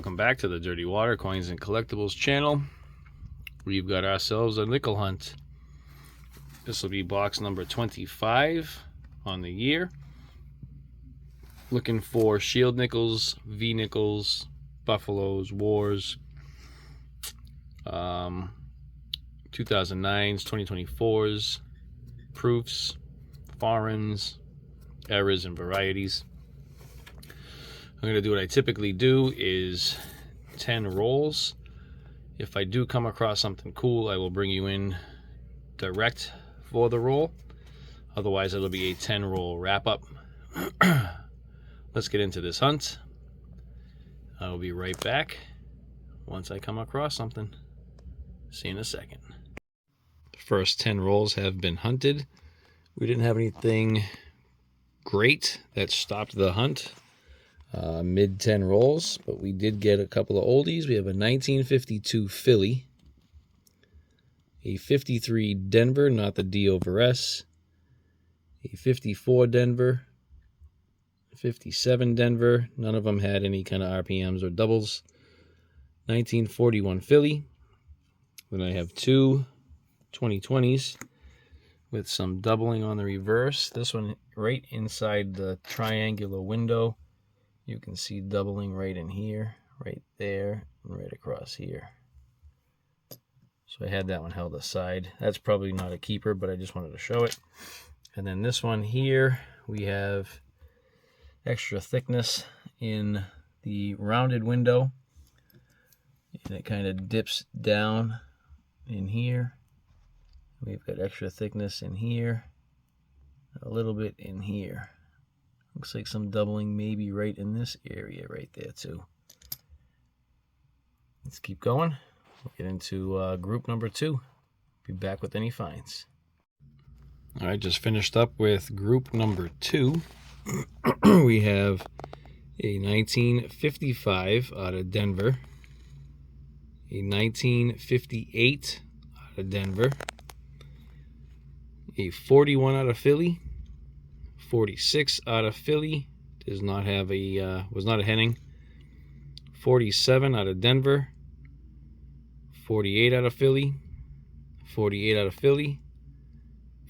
Welcome back to the Dirty Water Coins and Collectibles channel. We've got ourselves a nickel hunt. This will be box number 25 on the year. Looking for shield nickels, V nickels, buffaloes, wars, 2009s, 2024s, proofs, foreigns, errors, and varieties. I'm going to do what I typically do is 10 rolls. If I do come across something cool, I will bring you in direct for the roll. Otherwise, it'll be a 10 roll wrap up. Let's get into this hunt. I'll be right back once I come across something. See you in a second. The first 10 rolls have been hunted. We didn't have anything great that stopped the hunt. Mid 10 rolls, but we did get a couple of oldies. We have a 1952 Philly, a 53 Denver, not the D over S, a 54 Denver, 57 Denver, none of them had any kind of RPMs or doubles, 1941 Philly. Then I have two 2020s with some doubling on the reverse. This one right inside the triangular window. You can see doubling right in here, right there, and right across here. So I had that one held aside. That's probably not a keeper, but I just wanted to show it. And then this one here, we have extra thickness in the rounded window. And it kind of dips down in here. We've got extra thickness in here, a little bit in here. Looks like some doubling maybe right in this area right there too. Let's keep going. We'll get into group number 2. Be back with any finds. All right, just finished up with group number 2. We have a 1955 out of Denver, a 1958 out of Denver, a 41 out of Philly, 46 out of Philly, does not have a was not a Henning, 47 out of Denver, 48 out of Philly, 48 out of Philly,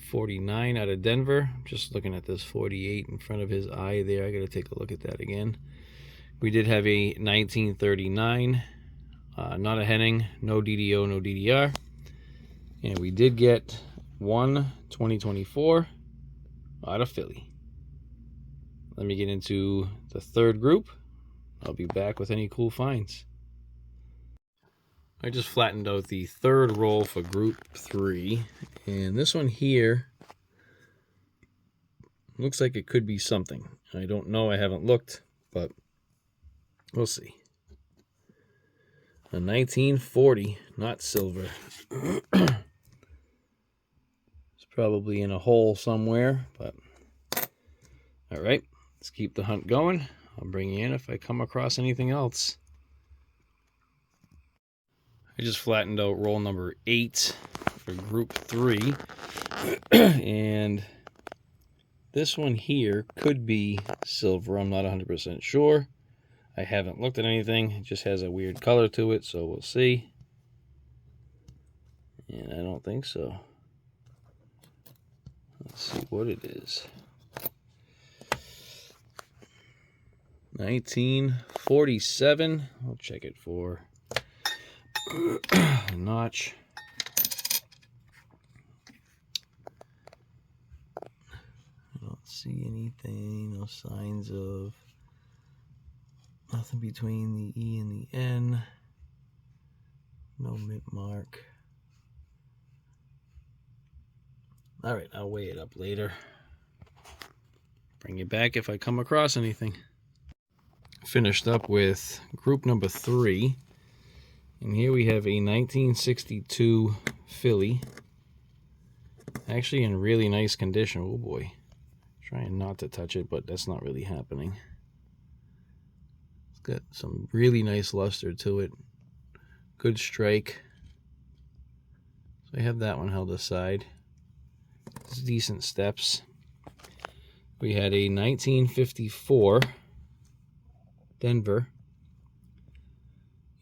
49 out of Denver. Just looking at this 48 in front of his eye there, I gotta take a look at that again. We did have a 1939, not a Henning, no DDO, no DDR, and we did get one 2024 out of Philly. Let me get into the third group. I'll be back with any cool finds. I just flattened out the third roll for group 3, and this one here looks like it could be something. I don't know, I haven't looked, but we'll see. A 1940, not silver. It's probably in a hole somewhere, but all right. Let's keep the hunt going. I'll bring you in if I come across anything else. I just flattened out roll number 8 for group 3. And this one here could be silver. I'm not 100% sure. I haven't looked at anything. It just has a weird color to it, so we'll see. And I don't think so. Let's see what it is. 1947. I'll check it for a notch. I don't see anything, no signs of nothing between the E and the N. No mint mark. All right, I'll weigh it up later. Bring it back if I come across anything. Finished up with group number 3, and here we have a 1962 Philly, actually in really nice condition. Oh boy, trying not to touch it, but that's not really happening. It's got some really nice luster to it, good strike, so I have that one held aside. It's decent steps. We had a 1954 Denver,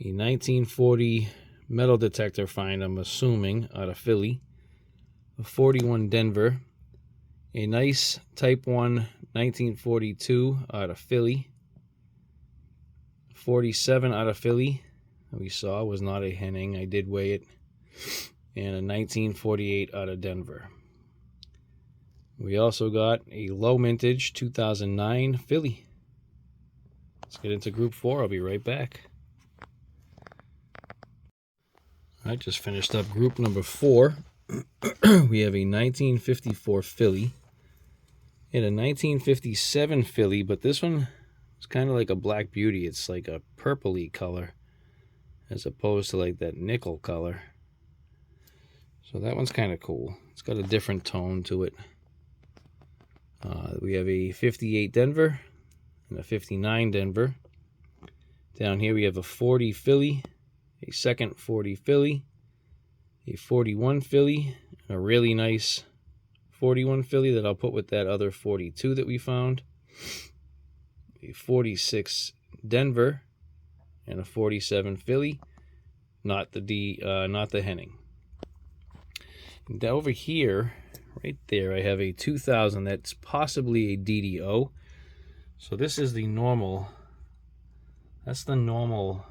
a 1940 metal detector find, I'm assuming, out of Philly, a 41 Denver, a nice Type 1 1942 out of Philly, 47 out of Philly, we saw was not a Henning, I did weigh it, and a 1948 out of Denver. We also got a low mintage 2009 Philly. Let's get into Group 4. I'll be right back. I just finished up group number 4. We have a 1954 Philly and a 1957 Philly, but this one is kind of like a Black Beauty. It's like a purpley color as opposed to like that nickel color. So that one's kind of cool. It's got a different tone to it. We have a 58 Denver and a 59 Denver. Down here we have a 40 Philly, a second 40 Philly, a 41 Philly, and a really nice 41 Philly that I'll put with that other 42 that we found, a 46 Denver, and a 47 Philly, not the Henning. And over here, right there, I have a 2000 that's possibly a DDO. So this is the normal. That's the normal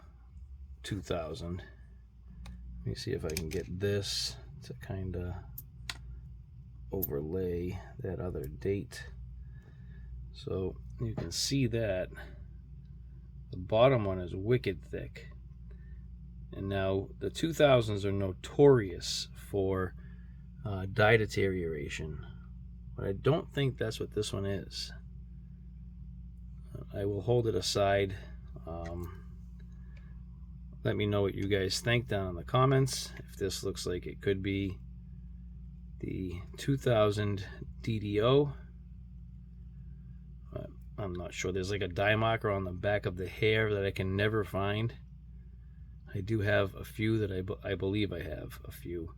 2000. Let me see if I can get this to kind of overlay that other date. So you can see that the bottom one is wicked thick. And now the 2000s are notorious for dye deterioration, but I don't think that's what this one is. I will hold it aside. Let me know what you guys think down in the comments. If this looks like it could be the 2000 DDO. I'm not sure. There's like a dye marker on the back of the hair that I can never find. I do have a few that I believe I have a few.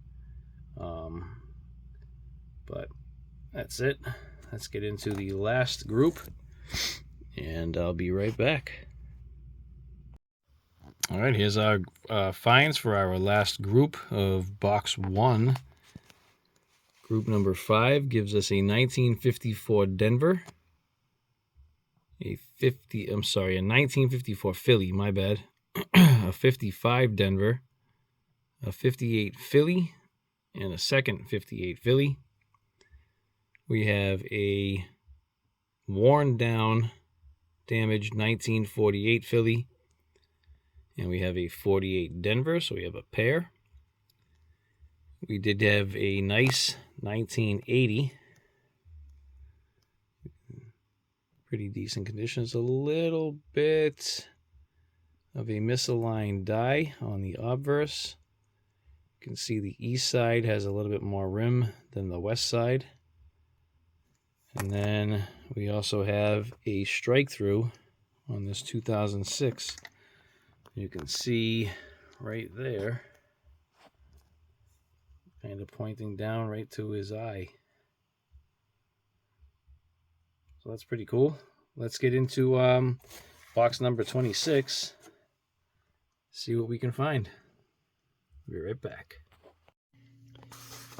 But that's it. Let's get into the last group, and I'll be right back. All right, here's our finds for our last group of box 1. Group number 5 gives us a 1954 Denver, a 1954 Philly, my bad, a 55 Denver, a 58 Philly, and a second 58 Philly. We have a worn down, damaged 1948 Philly, and we have a 48 Denver, so we have a pair. We did have a nice 1980. Pretty decent conditions. A little bit of a misaligned dye on the obverse. You can see the east side has a little bit more rim than the west side. And then we also have a strike through on this 2006. You can see right there, kind of pointing down right to his eye. So that's pretty cool. Let's get into box number 26. See what we can find. Be right back.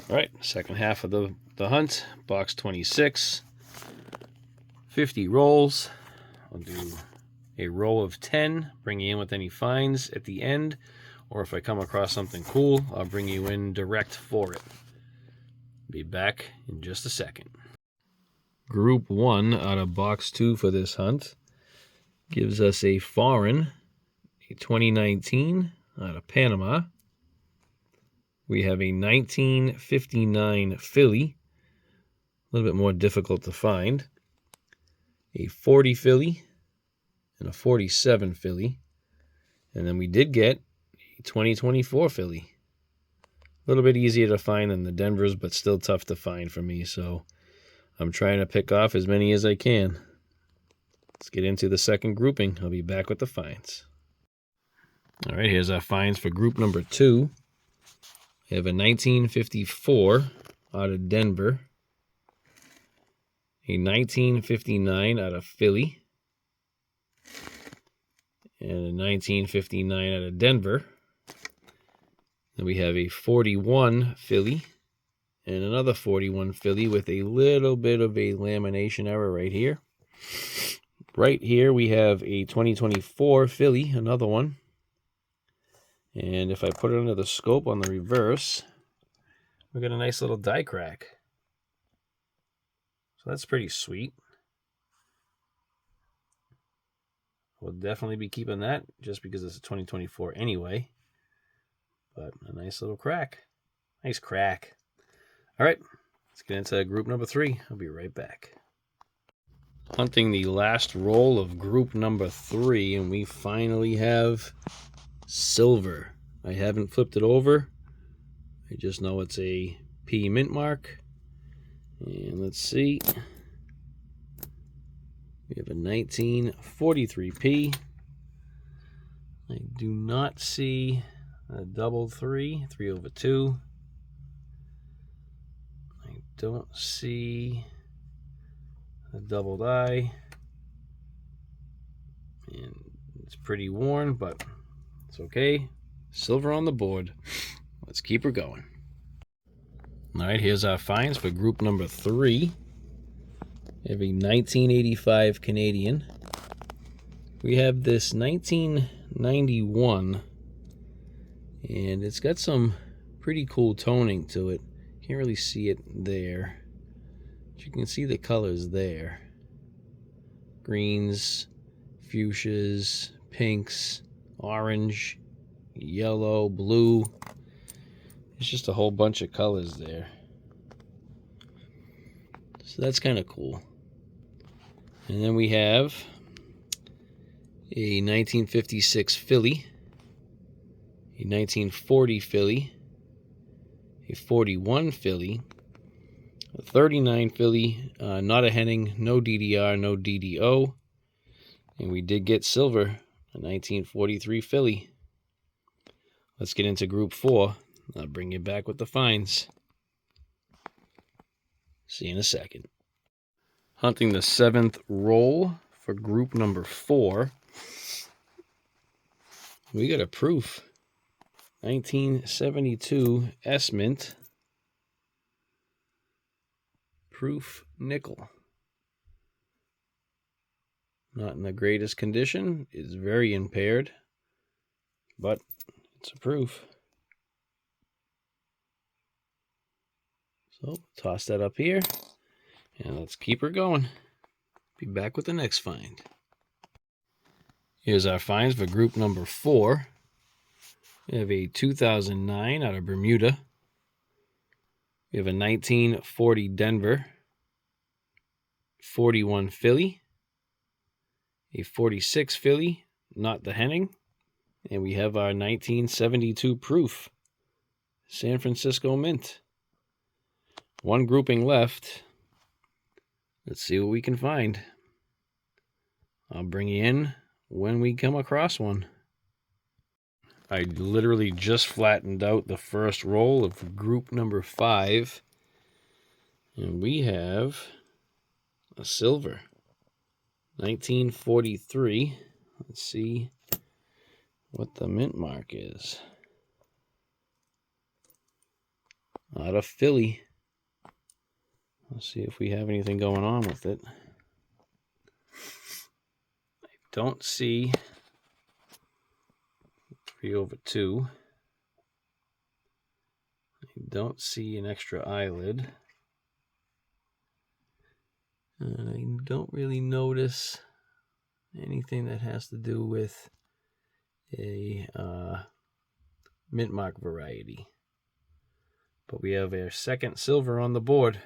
All right, second half of the hunt, box 26. 50 rolls. I'll do a roll of 10, bring you in with any finds at the end, or if I come across something cool, I'll bring you in direct for it. Be back in just a second. Group 1 out of box 2 for this hunt gives us a foreign, a 2019 out of Panama. We have a 1959 Philly, a little bit more difficult to find, a 40 Philly, and a 47 Philly. And then we did get a 2024 Philly. A little bit easier to find than the Denvers, but still tough to find for me. So I'm trying to pick off as many as I can. Let's get into the second grouping. I'll be back with the finds. All right, here's our finds for group number 2. We have a 1954 out of Denver, a 1959 out of Philly, and a 1959 out of Denver. Then we have a 41 Philly and another 41 Philly with a little bit of a lamination error right here. Right here we have a 2024 Philly, another one. And if I put it under the scope on the reverse, we got a nice little die crack. So that's pretty sweet. We'll definitely be keeping that just because it's a 2024 anyway. But a nice little crack. Nice crack. All right, let's get into group number 3. I'll be right back. Hunting the last roll of group number 3, and we finally have silver. I haven't flipped it over. I just know it's a P mint mark. And let's see. We have a 1943P. I do not see a double 3, 3/2. I don't see a doubled I. And it's pretty worn, but it's okay. Silver on the board. Let's keep her going. All right, here's our finds for group number 3. We have a 1985 Canadian. We have this 1991, and it's got some pretty cool toning to it. Can't really see it there, but you can see the colors there. Greens, fuchsias, pinks, orange, yellow, blue. It's just a whole bunch of colors there. So that's kind of cool. And then we have a 1956 Philly, a 1940 Philly, a 41 Philly, a 39 Philly, not a Henning, no DDR, no DDO, and we did get silver, a 1943 Philly. Let's get into group 4. I'll bring you back with the finds. See you in a second. Hunting the 7th roll for group number 4. We got a proof. 1972 S-Mint. Proof nickel. Not in the greatest condition. It's very impaired. But it's a proof. So toss that up here. And let's keep her going. Be back with the next find. Here's our finds for group number 4. We have a 2009 out of Bermuda. We have a 1940 Denver. 41 Philly. A 46 Philly, not the Henning. And we have our 1972 proof. San Francisco Mint. One grouping left. Let's see what we can find. I'll bring you in when we come across one. I literally just flattened out the first roll of group number 5. And we have a silver. 1943. Let's see what the mint mark is. Out of Philly. Let's see if we have anything going on with it. I don't see 3/2. I don't see an extra eyelid. I don't really notice anything that has to do with a mint mark variety. But we have our second silver on the board.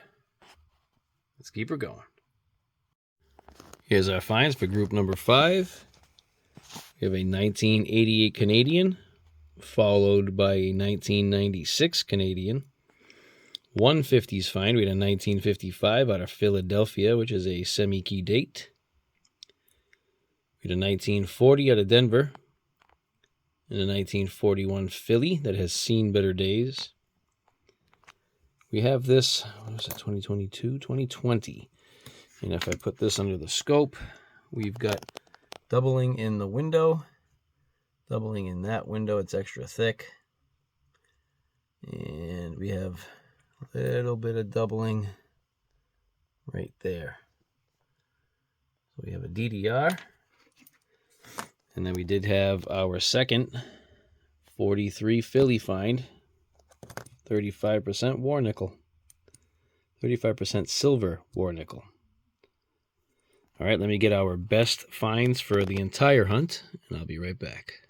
Let's keep her going. Here's our finds for group number 5. We have a 1988 Canadian, followed by a 1996 Canadian. 150s find. We had a 1955 out of Philadelphia, which is a semi-key date. We had a 1940 out of Denver. And a 1941 Philly that has seen better days. We have this, what is it, 2022? 2020. And if I put this under the scope, we've got doubling in the window Doubling in that window, it's extra thick. And we have a little bit of doubling right there. So we have a DDR. And then we did have our second 43 Philly find, 35% war nickel, 35% silver war nickel. All right, let me get our best finds for the entire hunt, and I'll be right back.